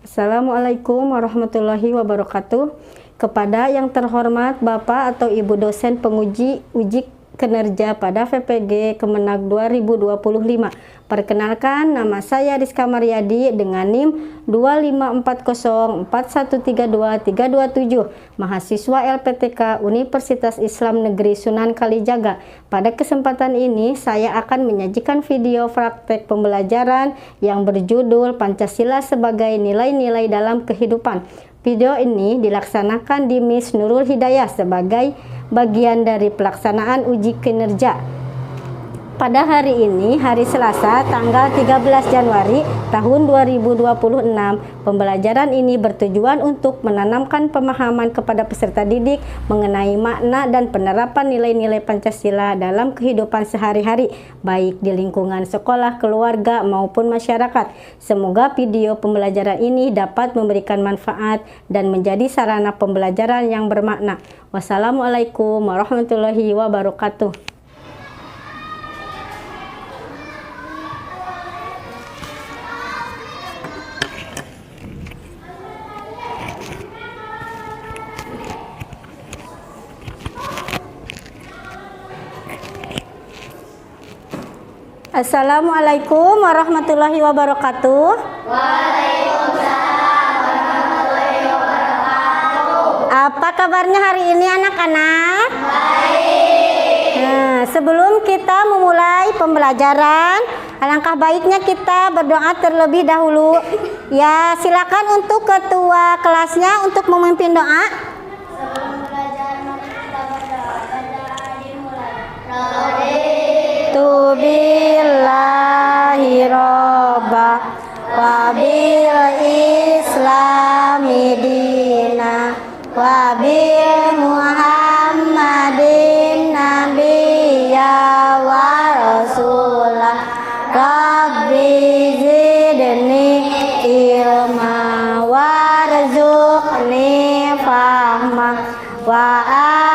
Assalamualaikum warahmatullahi wabarakatuh. Kepada yang terhormat Bapak atau Ibu dosen penguji uji kinerja pada VPG Kemenag 2025. Perkenalkan, nama saya Rizka Mariadi dengan NIM 25404132327, mahasiswa LPTK Universitas Islam Negeri Sunan Kalijaga. Pada kesempatan ini saya akan menyajikan video praktek pembelajaran yang berjudul Pancasila sebagai nilai-nilai dalam kehidupan. Video ini dilaksanakan di Miss Nurul Hidayah sebagai bagian dari pelaksanaan uji kinerja. Pada hari ini, hari Selasa, tanggal 13 Januari tahun 2026, pembelajaran ini bertujuan untuk menanamkan pemahaman kepada peserta didik mengenai makna dan penerapan nilai-nilai Pancasila dalam kehidupan sehari-hari, baik di lingkungan sekolah, keluarga, maupun masyarakat. Semoga video pembelajaran ini dapat memberikan manfaat dan menjadi sarana pembelajaran yang bermakna. Wassalamualaikum warahmatullahi wabarakatuh. Assalamualaikum warahmatullahi wabarakatuh. Waalaikumsalam warahmatullahi wabarakatuh. Apa kabarnya hari ini anak-anak? Baik. Nah, sebelum kita memulai pembelajaran, alangkah baiknya kita berdoa terlebih dahulu. Ya, silakan untuk ketua kelasnya untuk memimpin doa. Sebelum belajar mari kita berdoa. Bacaan dimulai. Billahi robba wa bil islami dina wa bil muhammadin nabiyya wa rasulah rabbi zidni ilma warzuqni fahma wa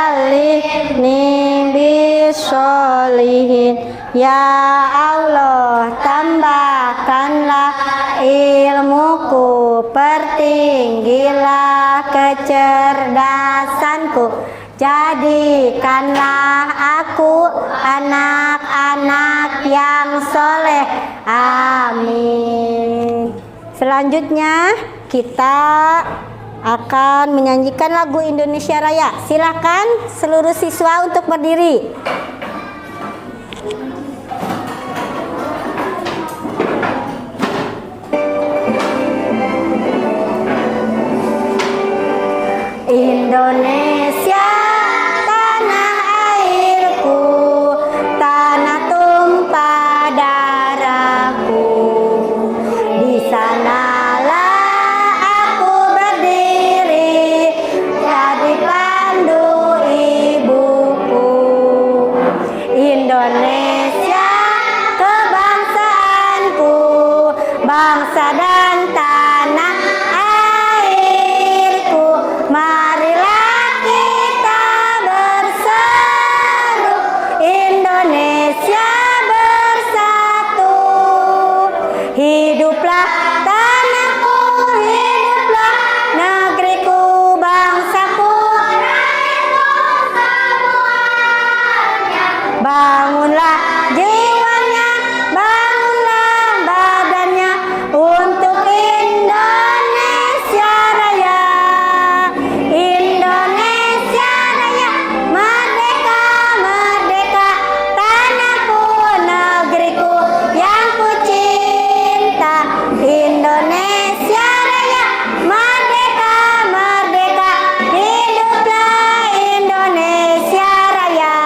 alifni bisolihin. Ya Allah, tambahkanlah ilmuku, pertinggilah kecerdasanku, jadikanlah aku anak-anak yang soleh. Amin. Selanjutnya kita akan menyanyikan lagu Indonesia Raya. Silakan seluruh siswa untuk berdiri. Indonesia, tanah airku, tanah tumpah darahku. Di sanalah aku berdiri, jadi pandu ibuku. Indonesia, kebangsaanku, bangsa dan tanah airku. Marilah kita berseru, Indonesia bersatu. Hiduplah tanahku, hiduplah negeriku, bangsaku, bangunlah jiwanya, bangunlah badannya untuk Indonesia Raya. Indonesia Raya, merdeka, merdeka, tanahku, negeriku yang ku cinta. Indonesia Raya, merdeka, merdeka, hiduplah Indonesia Raya.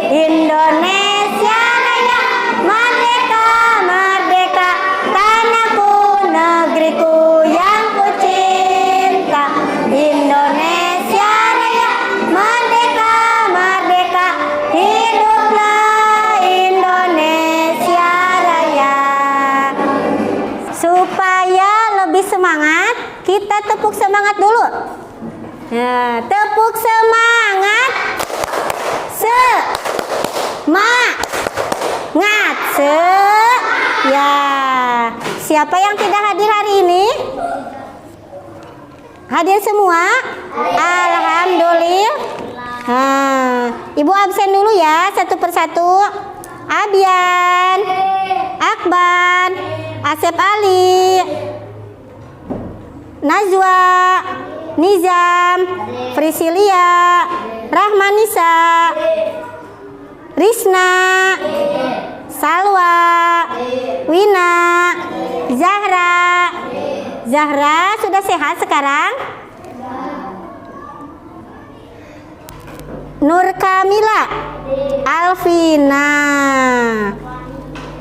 Indonesia Raya, merdeka, merdeka, tanahku, negeriku yang ku cinta. Indonesia Raya, merdeka, merdeka, hiduplah Indonesia Raya. Supaya lebih semangat, kita tepuk semangat dulu. Nah, tepuk semangat. Semangat. Ya. Siapa yang tidak hadir hari ini? Hadir semua? Alhamdulillah. Ibu absen dulu ya, satu persatu. Abian, Akban, Asep Ali, Najwa, Nizam, Frisilia, Rahmanisa, Risna, Salwa, Wina, Zahra sudah sehat sekarang? Nur Kamila, Alvina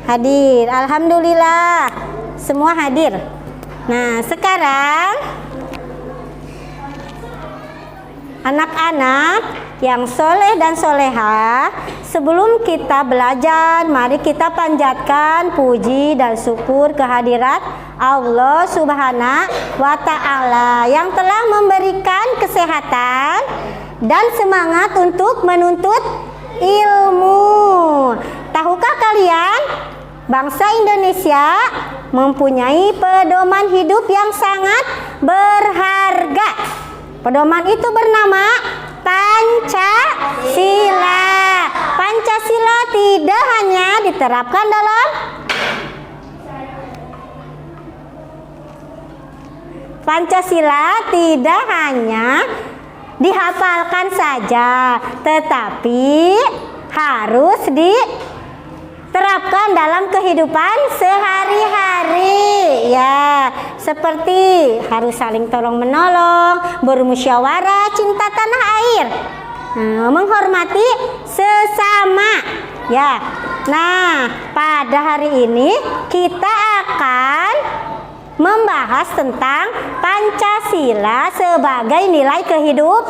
hadir. Alhamdulillah semua hadir. Nah sekarang anak-anak yang soleh dan soleha, sebelum kita belajar, mari kita panjatkan puji dan syukur kehadirat Allah Subhanahu wa Ta'ala yang telah memberikan kesehatan dan semangat untuk menuntut ilmu. Tahukah kalian, bangsa Indonesia mempunyai pedoman hidup yang sangat berharga. Pedoman itu bernama Pancasila. Pancasila tidak hanya diterapkan dalam Pancasila tidak hanya dihafalkan saja, tetapi harus diterapkan dalam kehidupan sehari-hari ya, seperti harus saling tolong menolong, bermusyawarah, cinta tanah air, menghormati sesama ya. Nah pada hari ini kita akan membahas tentang Pancasila sebagai nilai kehidupan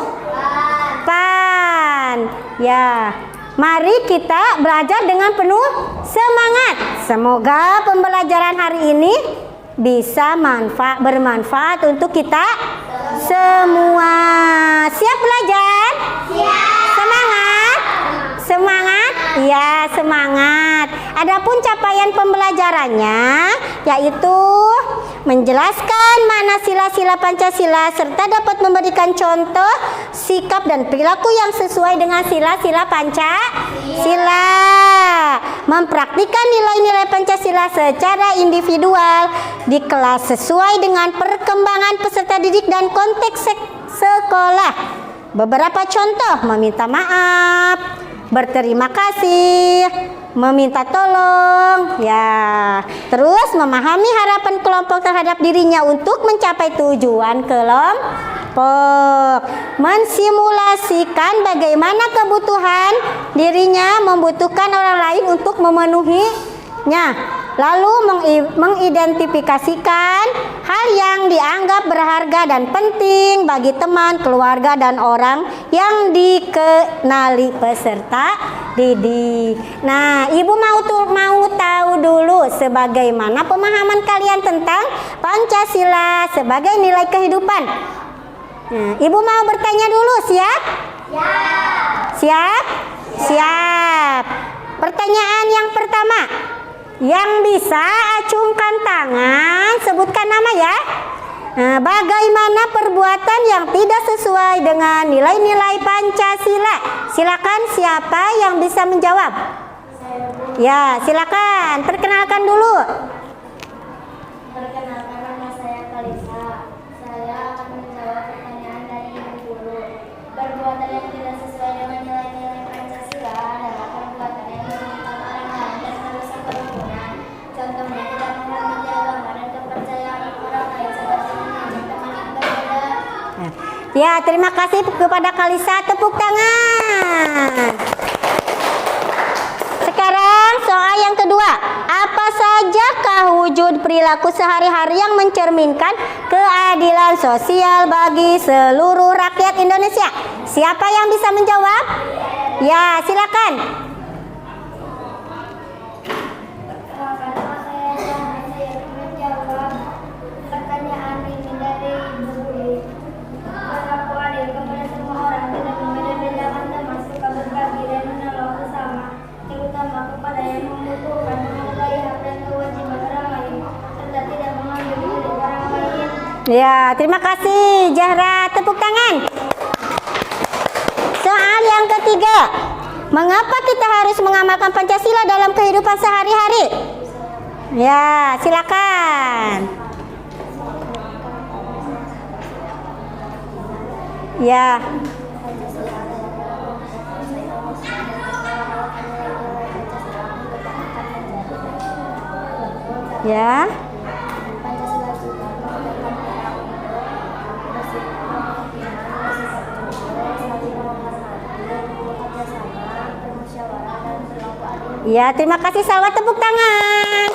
ya. Mari kita belajar dengan penuh semangat. Semoga pembelajaran hari ini bisa bermanfaat untuk kita semua. Siap belajar? Siap. Semangat? Semangat? Ya, semangat. Adapun capaian pembelajarannya yaitu menjelaskan mana sila-sila Pancasila serta dapat memberikan contoh sikap dan perilaku yang sesuai dengan sila-sila Pancasila, mempraktikkan nilai-nilai Pancasila secara individual di kelas sesuai dengan perkembangan peserta didik dan konteks sekolah. Beberapa contoh: meminta maaf, berterima kasih, meminta tolong ya. Terus memahami harapan kelompok terhadap dirinya untuk mencapai tujuan kelompok, mensimulasikan bagaimana kebutuhan dirinya membutuhkan orang lain untuk memenuhinya, lalu mengidentifikasikan hal yang dianggap berharga dan penting bagi teman, keluarga, dan orang yang dikenali peserta didik. Nah, Ibu mau tahu dulu sebagaimana pemahaman kalian tentang Pancasila sebagai nilai kehidupan. Nah, Ibu mau bertanya dulu, siap? Ya. Siap? Siap. Pertanyaan yang pertama, yang bisa acungkan tangan, sebutkan nama ya. Nah, bagaimana perbuatan yang tidak sesuai dengan nilai-nilai Pancasila? Silakan, siapa yang bisa menjawab? Ya, silakan. Perkenalkan dulu. Perkenalkan, nama saya Kalisa. Saya akan menjawab pertanyaan dari Ibu Guru. Perbuatan yang tidak sesuai dengan nilai-nilai Pancasila adalah perbuatan yang merugikan orang lain dan merusak kerukunan. Contohnya tidak menghormati agama dan kepercayaan orang lain seperti mengajak teman yang berbeda. Ya, terima kasih kepada Kalisa. Tepuk tangan. Sekarang soal yang kedua. Apa sajakah wujud perilaku sehari-hari yang mencerminkan keadilan sosial bagi seluruh rakyat Indonesia? Siapa yang bisa menjawab? Ya, silakan. Saya menjawab pertanyaan ini dari Ibu Guru. Berlaku adil kepada semua orang, tidak membeda-bedakan, termasuk berbagi dan menolong sesama, terutama kepada yang membutuhkan, menghargai hak dan kewajiban orang lain, serta Ya, terima kasih Zahra. Tepuk tangan. Soal yang ketiga. Mengapa kita harus mengamalkan Pancasila dalam kehidupan sehari-hari? Ya, silakan. Ya. Ya. Ya, terima kasih Salwa, tepuk tangan.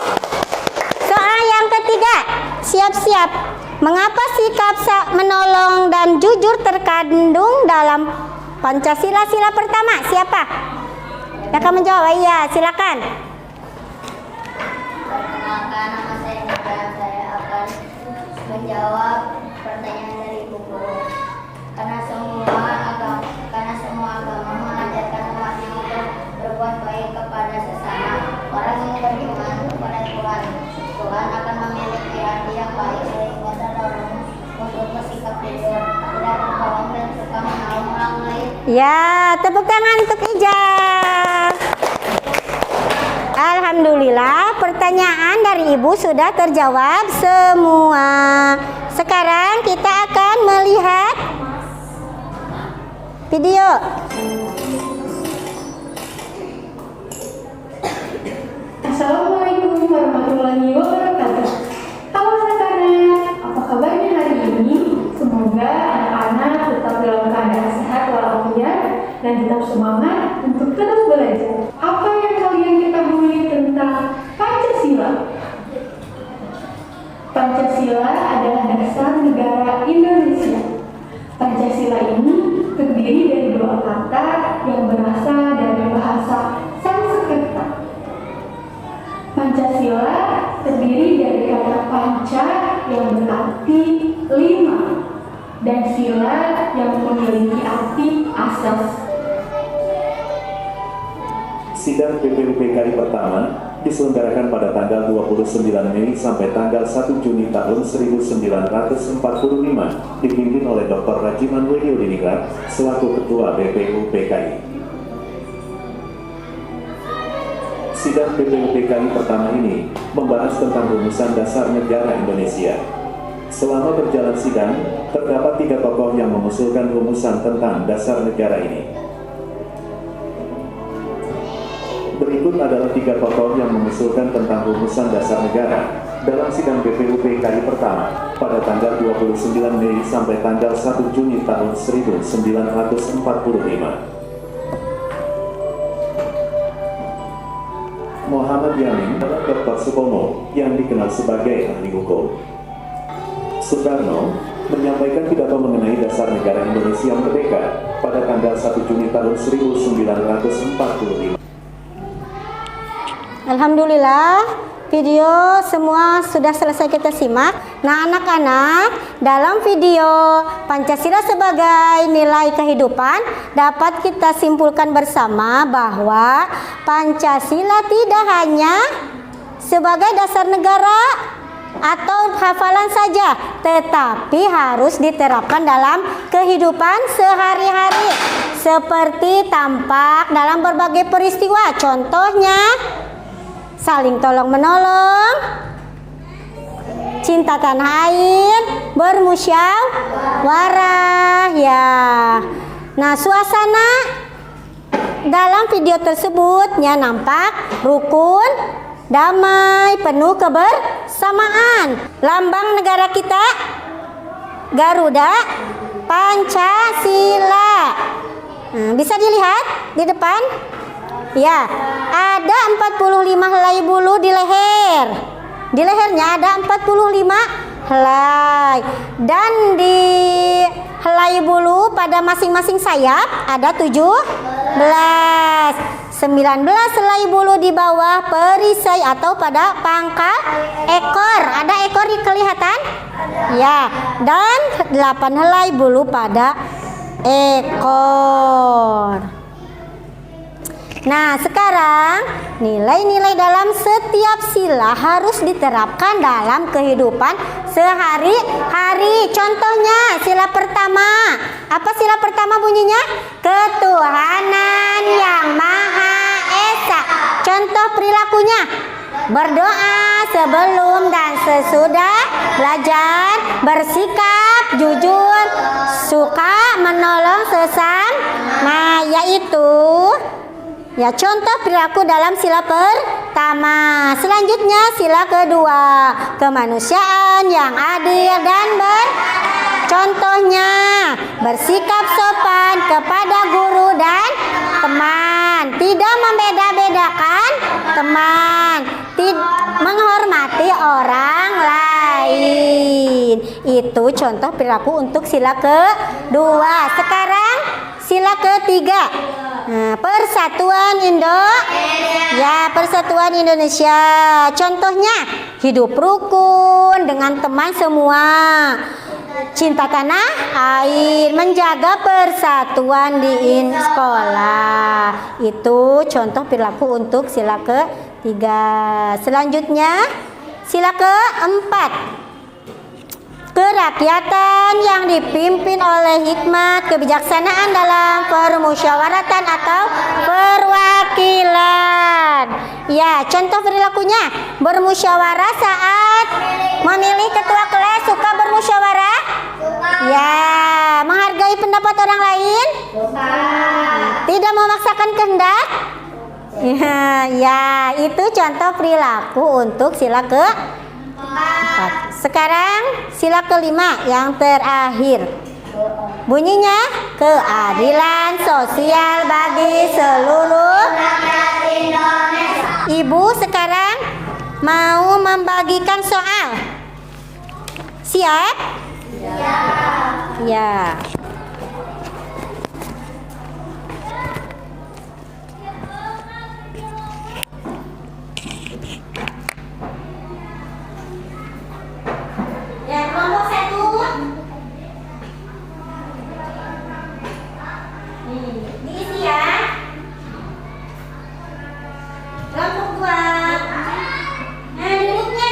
Soal yang ketiga, siap-siap. Mengapa sikap menolong dan jujur terkandung dalam Pancasila sila pertama? Siapa yang akan menjawab? Iya, silakan. Perkenalkan, nama saya Nida. Saya akan menjawab pertanyaan dari Ibu Guru. Karena semua agama mengajarkan umatnya untuk berbuat baik kepada sesama. Orang yang beriman kepada Tuhan akan memiliki hati yang baik sehingga terdorong untuk bersikap jujur, tidak berbohong dan suka menolong orang lain. Ya, tepuk tangan untuk Ija. Alhamdulillah, pertanyaan dari Ibu sudah terjawab semua. Sekarang kita akan melihat video. Assalamualaikum warahmatullahi wabarakatuh. Halo anak-anak, apa kabarnya hari ini? Semoga anak-anak tetap dalam keadaan sehat walafiat dan tetap semangat untuk terus belajar. Apa yang kalian ketahui tentang Pancasila? Pancasila adalah dasar negara Indonesia. Pancasila ini terdiri dari dua kata yang berasal dari bahasa Sanskerta. Pancasila terdiri dari kata panca yang berarti 5 dan sila yang memiliki arti asas. Sidang PPUPKI pertama diselenggarakan pada tanggal 29 Mei sampai tanggal 1 Juni tahun 1945, dipimpin oleh Dr. Rajiman Weddiodiningrat selaku Ketua PPUPKI. Sidang PPUPKI pertama ini membahas tentang rumusan dasar negara Indonesia. Selama berjalan sidang, terdapat 3 tokoh yang mengusulkan rumusan tentang dasar negara ini. Berikut adalah 3 tokoh yang mengusulkan tentang rumusan dasar negara dalam sidang PPUPKI pertama pada tanggal 29 Mei sampai tanggal 1 Juni tahun 1945. Muhammad Yamin adalah Dr. Supomo yang dikenal sebagai ahli hukum. Soekarno menyampaikan pidato mengenai dasar negara Indonesia merdeka pada tanggal 1 Juni tahun 1945. Alhamdulillah, video semua sudah selesai kita simak. Nah anak-anak, dalam video Pancasila sebagai nilai kehidupan dapat kita simpulkan bersama bahwa Pancasila tidak hanya sebagai dasar negara atau hafalan saja, tetapi harus diterapkan dalam kehidupan sehari-hari seperti tampak dalam berbagai peristiwa. Contohnya saling tolong menolong, cinta tanah air, bermusyawarah ya. Nah, suasana dalam video tersebutnya nampak rukun, damai, penuh kebersamaan. Lambang negara kita Garuda Pancasila. Bisa dilihat di depan? Ya, ada 45 helai bulu di leher. Di lehernya ada 45 helai. Dan di helai bulu pada masing-masing sayap ada 17. 19 helai bulu di bawah perisai atau pada pangkal ekor. Ada ekor kelihatan? Ya, dan 8 helai bulu pada ekor. Nah, sekarang nilai-nilai dalam setiap sila harus diterapkan dalam kehidupan sehari hari. Contohnya sila pertama. Apa sila pertama bunyinya? Ketuhanan yang Maha Esa. Contoh perilakunya: berdoa sebelum dan sesudah belajar, bersikap jujur, suka menolong sesama, yaitu ya contoh perilaku dalam sila pertama. Selanjutnya sila kedua, kemanusiaan yang adil dan contohnya bersikap sopan kepada guru dan teman, tidak membeda-bedakan teman, menghormati orang lain. Itu contoh perilaku untuk sila kedua. Sekarang sila ketiga. Nah, Persatuan Persatuan Indonesia. Contohnya hidup rukun dengan teman semua, cinta tanah air, menjaga persatuan di sekolah. Itu contoh perilaku untuk sila ketiga. Selanjutnya sila keempat, kerakyatan yang dipimpin oleh hikmat kebijaksanaan dalam permusyawaratan atau perwakilan. Ya, contoh perilakunya: bermusyawarah saat memilih ketua kelas. Suka bermusyawarah? Ya. Menghargai pendapat orang lain? Tidak memaksakan kehendak? Ya, itu contoh perilaku untuk sila keempat. Sekarang sila kelima yang terakhir. Bunyinya keadilan sosial bagi seluruh rakyat Indonesia. Ibu sekarang mau membagikan soal. Siap? Siap. Ya. Ya, kelompok 1. Diisi ya. Kelompok 2. Nah, duduknya.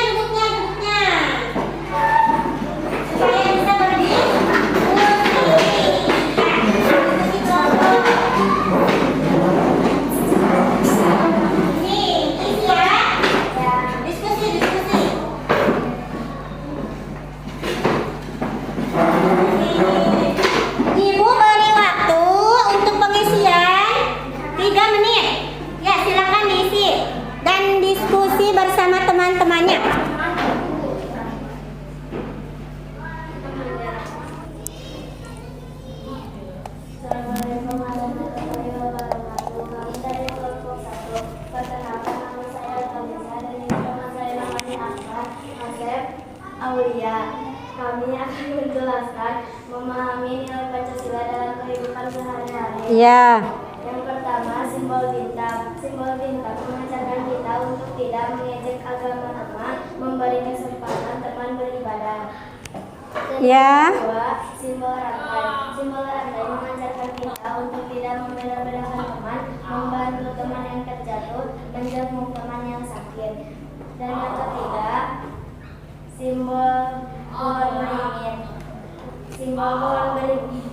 Supaya bisa berdiskusi. Nih, diisi ya. Diskusi. Ibu beri waktu untuk pengisian 3 menit. Ya, silakan diisi dan diskusi bersama teman-temannya. Assalamualaikum warahmatullahi wabarakatuh. Kami dari kelompok 1. Perkenalkan, nama saya Kalisa dan teman saya namanya Asep Aulia. Kami akan menjelaskan memahami nilai Pancasila dalam kehidupan sehari-hari. Ya. Yang pertama, simbol bintang. Simbol bintang mengajarkan kita untuk tidak mengejek agama teman, memberi kesempatan teman beribadah. Dan Ya. yang kedua, simbol rantai. Simbol rantai mengajarkan kita untuk tidak membeda-bedakan teman, membantu teman yang terjatuh, menjenguk teman yang sakit. Dan yang ketiga, simbol pohon beringin. Simbol pohon beringin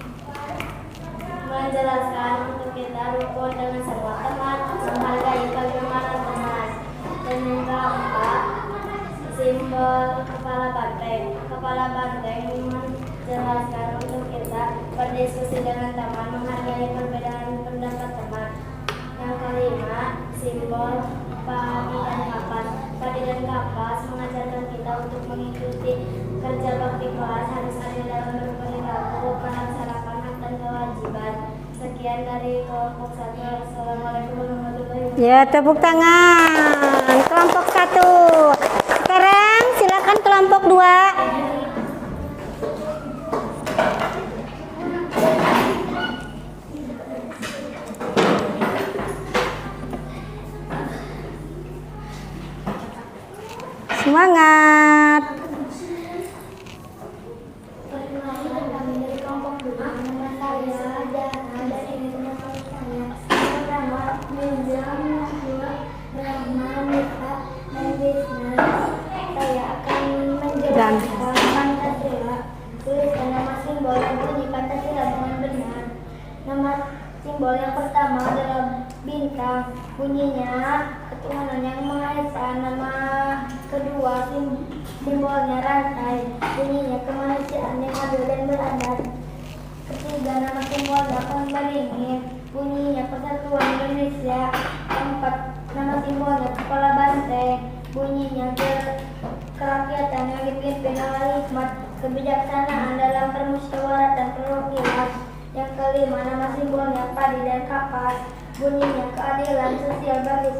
menjelaskan untuk kita rukun dengan semua teman, menghargai kegemaran teman. Dan yang keempat, simbol kepala banteng. Kepala banteng menjelaskan untuk kita berdiskusi dengan teman, menghargai perbedaan pendapat teman. Yang kelima, simbol padi dan kapas. Padi dan kapas mengajarkan kita untuk mengikuti kerja bakti kelas, harus adil dalam berperilaku, melaksanakan hak dan kewajiban. Sekian dari kelompok 1. Assalamualaikum warahmatullahi wabarakatuh. Ya, tepuk tangan kelompok 1. Sekarang silakan kelompok 2. Semangat. Perkenalkan, kami dari kelompok 2. Nama saya Jana dan ini teman-teman saya. Pertama, Minjam, Nahwa, Rahma, Mita, dan Bisna. Saya akan menjelaskan bunyinya ketuhanan yang Maha Esa. Nama kedua simbolnya rantai, bunyinya kemanusiaan yang adil dan beradab. Ketiga, nama simbolnya pohon beringin, bunyinya persatuan Indonesia. Keempat, nama simbolnya kepala banteng, bunyinya kerakyatan yang dipimpin oleh hikmat kebijaksanaan dalam permusyawaratan perwakilan. Yang kelima, nama simbolnya padi dan kapas, bunyinya keadilan sosial bagi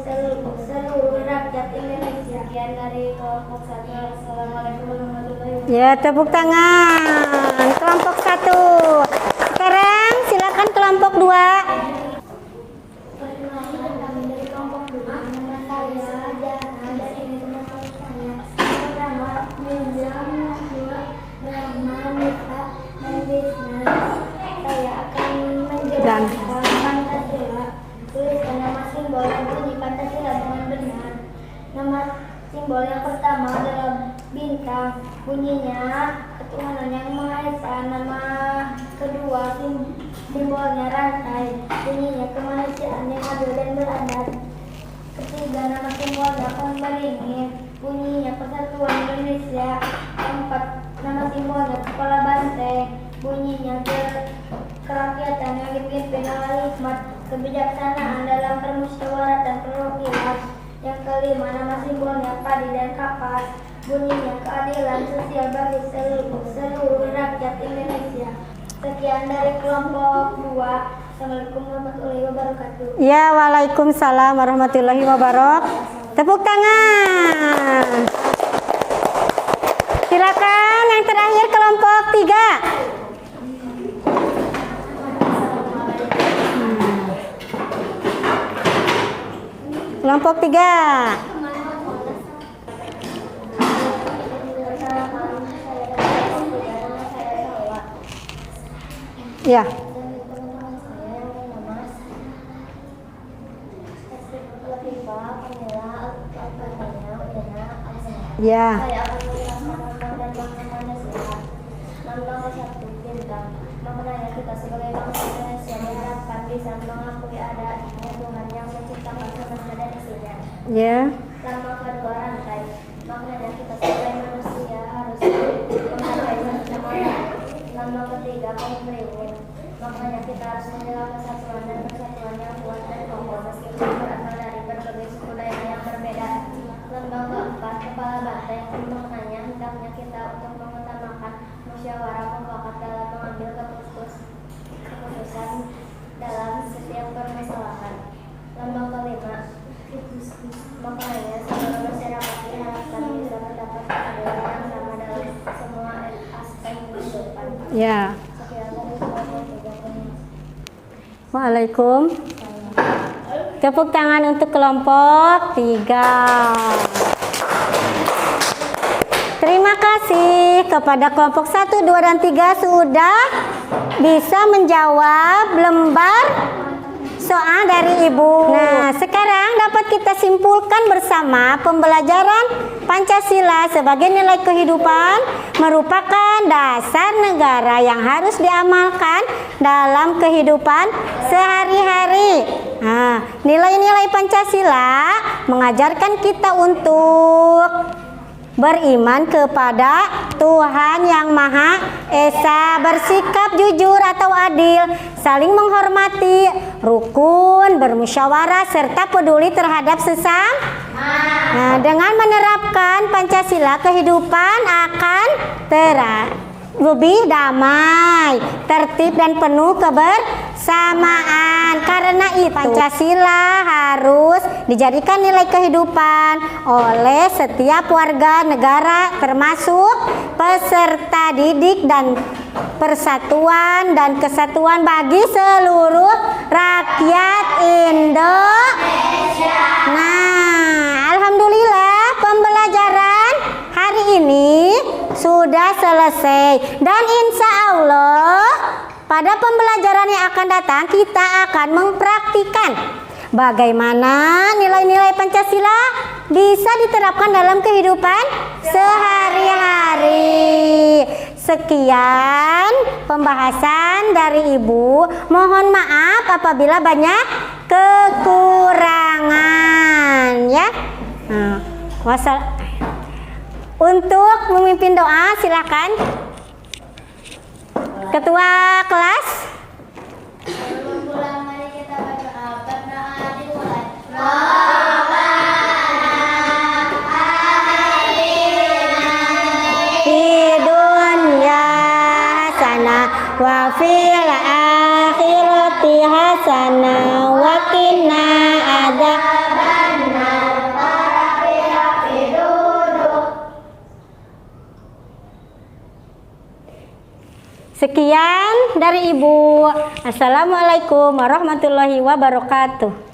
seluruh rakyat Indonesia. Sekian dari kelompok 1. Assalamualaikum warahmatullahi wabarakatuh. Ya, tepuk tangan kelompok 1. Sekarang silakan kelompok 2. Perkenalkan, kami dari kelompok 2. Nama saya Jana dari teman-teman saya. Pertama, Mirjam, kedua, Brahma, Mita, dan Bisma. Saya akan menjelaskan Pancasila. Tuliskan nama simbol yang bunyi Pancasila dengan benar. Nama simbol yang pertama adalah bintang, bunyinya ketuhanan yang Maha Esa. Nama kedua simbolnya rantai, bunyinya kemanusiaan yang adil dan beradab. Ketiga, nama simbolnya pohon beringin, bunyinya persatuan Indonesia. Keempat, nama simbolnya kepala banteng, bunyinya kerakyatan yang dipimpin oleh hikmat kebijaksanaan dalam permusyawaratan perwakilan. Yang kelima, nama simbolnya padi dan kapas, bunyinya keadilan sosial bagi seluruh rakyat Indonesia. Sekian dari kelompok 2. Assalamualaikum warahmatullahi wabarakatuh. Ya, waalaikumsalam warahmatullahi wabarakatuh. Tepuk tangan. Silakan yang terakhir kelompok 3. Kelompok 3. Ya. Ya. Saya akan menjelaskan tentang dan bangsa Pancasila. Lambang satu bintang. Maknanya kita sebagai bangsa Indonesia diharapkan bisa mengakui adanya Tuhan yang menciptakan semesta dan isinya. Ya. Lambang kedua rantai. Maknanya kita sebagai manusia harus menghargai satu sama lain. Lambang ketiga pohon beringin. Maknanya kita harus menjaga kesatuan dan persatuan yang kuat dan kokoh meskipun berasal dari berbagai suku daerah yang berbeda. Lambang keempat kepala banteng. Maknanya hendaknya kita untuk mengutamakan musyawarah mufakat dalam mengambil keputusan dalam setiap permasalahan. Lambang kelima, maknanya seluruh masyarakat diharapkan bisa mendapat keadilan yang sama dalam semua aspek kehidupan. Ya. Sekian dari kelompok 3. Waalaikum. Tepuk tangan untuk kelompok 3. Terima kasih kepada kelompok 1, 2, dan 3 sudah bisa menjawab lembar soal dari Ibu. Nah, sekarang dapat kita simpulkan bersama pembelajaran Pancasila sebagai nilai kehidupan merupakan dasar negara yang harus diamalkan dalam kehidupan sehari-hari. Nah, nilai-nilai Pancasila mengajarkan kita untuk beriman kepada Tuhan Yang Maha Esa, bersikap jujur atau adil, saling menghormati, rukun, bermusyawarah, serta peduli terhadap sesama. Nah, dengan menerapkan Pancasila, kehidupan akan lebih damai, tertib, dan penuh kebersamaan. Karena itu, Pancasila harus dijadikan nilai kehidupan oleh setiap warga negara, termasuk peserta didik dan persatuan dan kesatuan bagi seluruh rakyat Indonesia. Nah, alhamdulillah pembelajaran hari ini sudah selesai, dan insya Allah pada pembelajaran yang akan datang kita akan mempraktikkan bagaimana nilai-nilai Pancasila bisa diterapkan dalam kehidupan sehari-hari. Sekian pembahasan dari Ibu. Mohon maaf apabila banyak kekurangan. Untuk memimpin doa silakan Ketua kelas. Sebelum pulang mari kita berdoa. Berdoa dimulai. Fi dunya hasanah wa fil akhirati hasanah wa qina adzabannar. Sekian dari Ibu. Assalamualaikum warahmatullahi wabarakatuh.